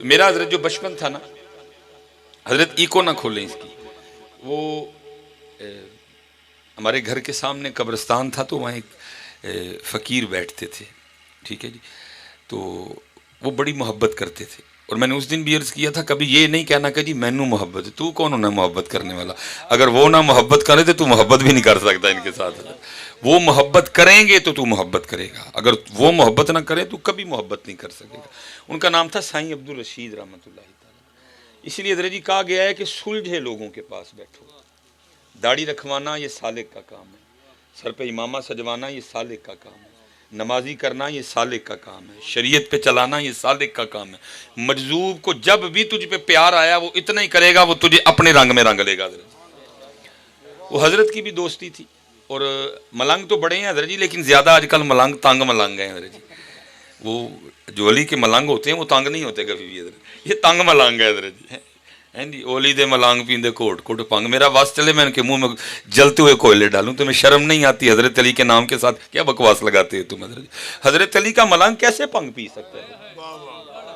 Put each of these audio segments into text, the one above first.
میرا حضرت جو بچپن تھا نا، حضرت ایکو نہ کھولیں اس کی، وہ ہمارے گھر کے سامنے قبرستان تھا، تو وہاں ایک فقیر بیٹھتے تھے، ٹھیک ہے جی، تو وہ بڑی محبت کرتے تھے، اور میں نے اس دن بھی عرض کیا تھا کبھی یہ نہیں کہنا کہ جی مینوں محبت ہے، تو کون ہونا محبت کرنے والا؟ اگر وہ نہ محبت کرے تو محبت بھی نہیں کر سکتا ان کے ساتھ۔ وہ محبت کریں گے تو محبت کرے گا، اگر وہ محبت نہ کرے تو کبھی محبت نہیں کر سکے گا۔ ان کا نام تھا سائیں عبدالرشید رحمۃ اللہ تعالیٰ۔ اسی لیے حضرت جی کہا گیا ہے کہ سلجھے لوگوں کے پاس بیٹھو، داڑھی رکھوانا یہ سالک کا کام ہے، سر پہ امامہ سجوانا یہ سالک کا کام ہے، نمازی کرنا یہ سالک کا کام ہے، شریعت پہ چلانا یہ سالک کا کام ہے۔ مجذوب کو جب بھی تجھ پہ پیار آیا وہ اتنا ہی کرے گا، وہ تجھے اپنے رنگ میں رنگ لے گا۔ حضرت وہ حضرت کی بھی دوستی تھی، اور ملنگ تو بڑے ہیں حضرت جی، لیکن زیادہ آج کل ملنگ تنگ ملنگ ہیں حضرت جی۔ وہ جو علی کے ملنگ ہوتے ہیں وہ تنگ نہیں ہوتے کبھی بھی حضرت، یہ تنگ ملنگ ہے حضرت جی۔ جی اولی دے ملانگ پیندے کوٹ کوٹ پنگ، میرا واس چلے میں ان کے منہ میں جلتے ہوئے کوئلے ڈالوں، تمہیں شرم نہیں آتی حضرت علی کے نام کے ساتھ کیا بکواس لگاتے ہو تم حضرت؟ حضرت علی کا ملانگ کیسے پنگ پی سکتا ہے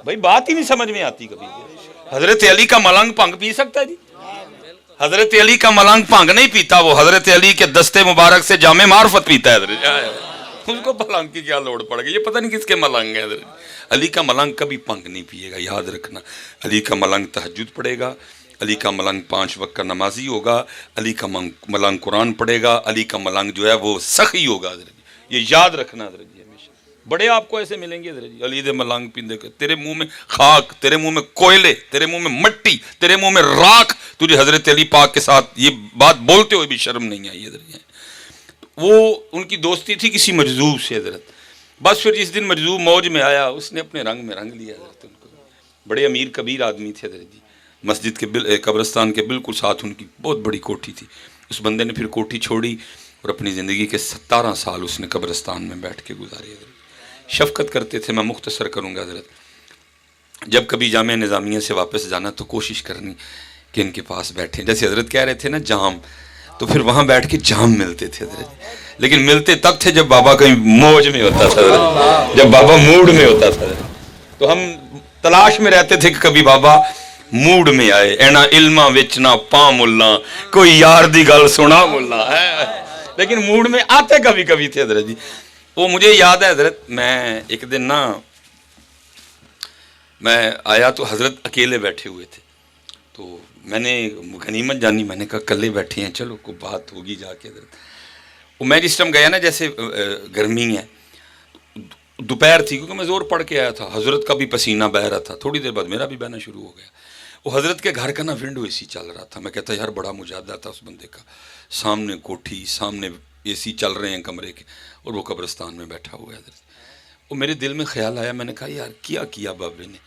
بھائی؟ بات ہی نہیں سمجھ میں آتی کبھی۔ حضرت علی کا ملانگ پنگ پی سکتا ہے جی؟ حضرت علی کا ملانگ پنگ نہیں پیتا، وہ حضرت علی کے دستے مبارک سے جام معرفت پیتا ہے حضرت۔ ان کو ملانگ کی کیا لوڑ پڑ گئی؟ یہ پتہ نہیں کس کے ملانگ ہیں حضرت۔ علی کا ملانگ کبھی پنگ نہیں پیے گا، یاد رکھنا۔ علی کا ملانگ تہجد پڑھے گا، علی کا ملانگ 5 وقت کا نمازی ہوگا، علی کا ملانگ قرآن پڑھے گا، علی کا ملانگ جو ہے وہ سخی ہوگا حضرت۔ یہ یاد رکھنا حضرت جی ہمیشہ۔ بڑے آپ کو ایسے ملیں گے حضرت جی، علی دے ملانگ پیندے کے، تیرے منہ میں خاک، تیرے منہ میں کوئلے، تیرے منہ میں مٹی، تیرے منہ میں راکھ، تجھے حضرت علی پاک کے ساتھ یہ بات بولتے ہوئے بھی شرم نہیں آئی حضرت جی۔ وہ ان کی دوستی تھی کسی مجذوب سے حضرت، بس پھر جس دن مجذوب موج میں آیا اس نے اپنے رنگ میں رنگ لیا حضرت۔ ان کو بڑے امیر کبیر آدمی تھے حضرت جی، مسجد کے قبرستان کے بالکل ساتھ ان کی بہت بڑی کوٹھی تھی۔ اس بندے نے پھر کوٹھی چھوڑی اور اپنی زندگی کے 17 سال اس نے قبرستان میں بیٹھ کے گزارے حضرت۔ شفقت کرتے تھے، میں مختصر کروں گا حضرت۔ جب کبھی جامعہ نظامیہ سے واپس جانا تو کوشش کرنی کہ ان کے پاس بیٹھیں، جیسے حضرت کہہ رہے تھے نا جام، تو پھر وہاں بیٹھ کے جام ملتے تھے حضرت، لیکن ملتے تب تھے جب بابا کہیں موج میں ہوتا تھا حضرت، جب بابا موڈ میں ہوتا تھا حضرت، تو ہم تلاش میں رہتے تھے کہ کبھی بابا موڈ میں آئے۔ اینا علمہ وچنا پا ملا، کوئی یار دی گل سنا ملا، لیکن موڈ میں آتے کبھی کبھی تھے حضرت جی۔ وہ مجھے یاد ہے حضرت، میں ایک دن نا میں آیا تو حضرت اکیلے بیٹھے ہوئے تھے، تو میں نے غنیمت جانی، میں نے کہا کلے بیٹھے ہیں چلو کوئی بات ہوگی جا کے حضرت۔ وہ میں جس ٹائم گیا نا، جیسے گرمی ہے، دوپہر تھی کیونکہ میں زور پڑھ کے آیا تھا، حضرت کا بھی پسینہ بہہ رہا تھا، تھوڑی دیر بعد میرا بھی بہنا شروع ہو گیا۔ وہ حضرت کے گھر کا نا ونڈو اے سی چل رہا تھا، میں کہتا یار بڑا مجاہدہ تھا اس بندے کا، سامنے کوٹھی، سامنے اے سی چل رہے ہیں کمرے کے، اور وہ قبرستان میں بیٹھا ہوا ہے حضرت۔ وہ میرے دل میں خیال آیا، میں نے کہا یار کیا بابے نے،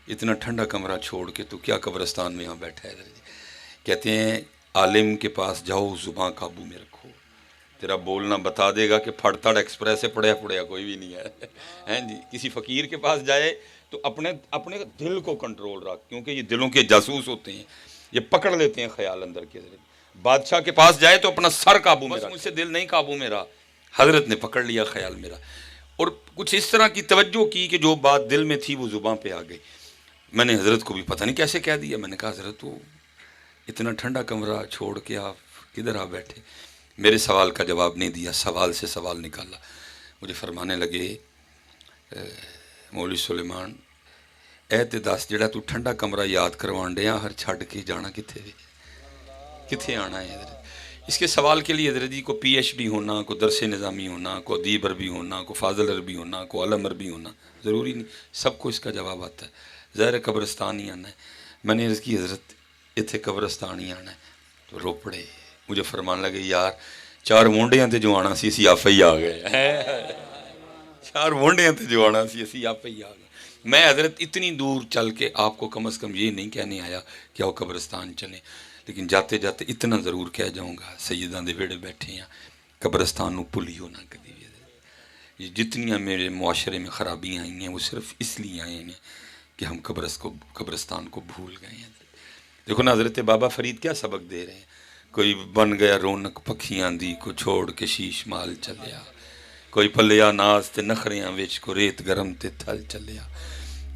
اتنا ٹھنڈا کمرہ چھوڑ کے تو کیا قبرستان میں یہاں بیٹھا ہے حضرت جی۔ کہتے ہیں عالم کے پاس جاؤ زباں قابو میں رکھو، تیرا بولنا بتا دے گا کہ پھڑتڑ ایکسپریس سے پڑھیا کوئی بھی نہیں ہے جی۔ کسی فقیر کے پاس جائے تو اپنے دل کو کنٹرول رکھ، کیونکہ یہ دلوں کے جاسوس ہوتے ہیں، یہ پکڑ لیتے ہیں خیال اندر کے حضرت۔ بادشاہ کے پاس جائے تو اپنا سر قابو میں رکھ، مجھ سے دل نہیں قابو میں رہا، حضرت نے پکڑ لیا خیال میرا، اور کچھ اس طرح کی توجہ کی کہ جو بات دل میں تھی وہ زباں پہ آ گئی۔ میں نے حضرت کو بھی پتہ نہیں کیسے کہہ دیا، میں نے کہا حضرت وہ اتنا ٹھنڈا کمرہ چھوڑ کے آپ کدھر آ بیٹھے؟ میرے سوال کا جواب نہیں دیا، سوال سے سوال نکالا، مجھے فرمانے لگے مولوی سلیمان اے تے دس جڑا تو ٹھنڈا کمرہ یاد کروان ڈیا، ہر چھڑ کے جانا کتھے آنا ہے حضرت؟ اس کے سوال کے لیے حضرت جی کو پی ایچ ڈی ہونا، کو درس نظامی ہونا، کو ادیب عربی ہونا، کو فاضل عربی ہونا، کو علم عربی ہونا ضروری نہیں، سب کو اس کا جواب آتا ہے۔ ظاہر قبرستان ہی آنا ہے۔ میں نے عرض کی حضرت اتنے قبرستان ہی آنا ہے، تو رو پڑے، مجھے فرمان لگے یار 4 مونڈیاں تے جو آنا سی اسی آپ ہی آ گئے، 4 مونڈیاں تے جو آنا سی اسی آپ ہی آ گئے۔ میں حضرت اتنی دور چل کے آپ کو کم از کم یہ نہیں کہنے آیا کہ آؤ قبرستان چلیں، لیکن جاتے جاتے اتنا ضرور کہہ جاؤں گا، سیداں دے ویڑے بیٹھے ہیں، قبرستان نو بھولیو نہ کبھی بھی حضرت۔ یہ جتنیاں میرے معاشرے میں خرابیاں آئی ہیں وہ صرف اس لیے آئی ہیں کہ ہم قبرستان کو بھول گئے ہیں۔ دیکھو نا حضرت بابا فرید کیا سبق دے رہے ہیں، کوئی بن گیا رونق پکھیاں دی، کو چھوڑ کے شیش مال چلیا، کوئی پلیا ناز تے نخریاں وچ، کو ریت گرم تے تھل چلیا،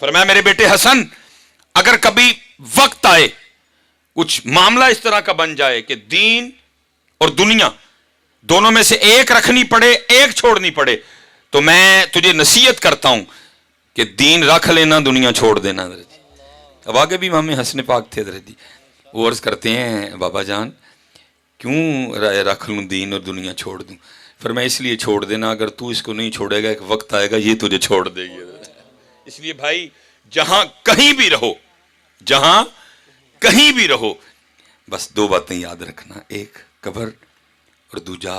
فرمایا میرے بیٹے حسن، اگر کبھی وقت آئے، کچھ معاملہ اس طرح کا بن جائے کہ دین اور دنیا دونوں میں سے ایک رکھنی پڑے، ایک چھوڑنی پڑے، تو میں تجھے نصیحت کرتا ہوں کہ دین رکھ لینا، دنیا چھوڑ دینا۔ اب آگے بھی امام حسن پاک تھے حضرت جی، وہ عرض کرتے ہیں بابا جان کیوں رکھ لوں دین اور دنیا چھوڑ دوں؟ فرمایا اس لیے چھوڑ دینا، اگر تو اس کو نہیں چھوڑے گا ایک وقت آئے گا یہ تجھے چھوڑ دے گی۔ اس لیے بھائی جہاں کہیں بھی رہو، جہاں کہیں بھی رہو، بس دو باتیں یاد رکھنا، ایک قبر اور دوجا